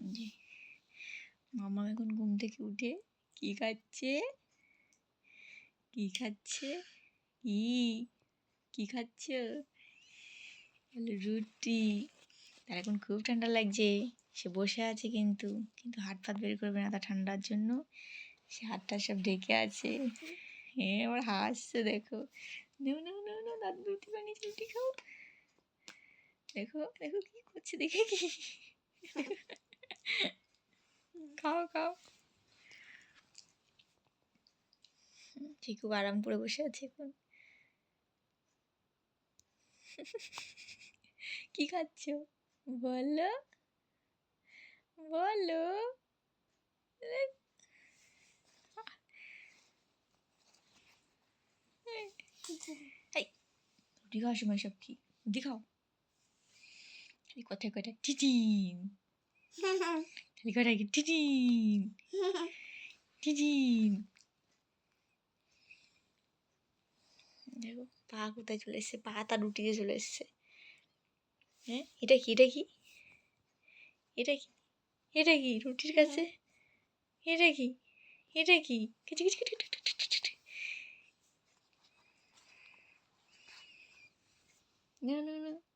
জি মামা এখন ঘুম থেকে উঠে কি খাচ্ছে কি খাচ্ছে কি খাচ্ছ রুটি তার এখন খুব ঠান্ডা লাগছে সে বসে আছে কিন্তু হাত ফাত বের করবে না তার ঠান্ডার জন্য সে হাতটা সব ঢেকে আছে আবার হাসছে দেখো নেও নেও নেও নেও দাদু রুটি বানিয়েছে রুটি খাও দেখো দেখো কি করছে দেখে কি খাও খাও সে খুব আরাম করে বসে আছে এখন কি খাচ্ছ বলো বলো রুটি খাওয়ার সময় সব কি রুটি খাও খালি কথায় কথায় টিটিন খালি কথায় কি টিটিন টিটিন দেখো পা কোথায় চলে এসছে পা তার রুটিতে চলে এসছে হ্যাঁ এটা কি এটা কি এটা কি এটা কি রুটির কাছে এটা কি এটা কি কিচি কিচি কিচি না না না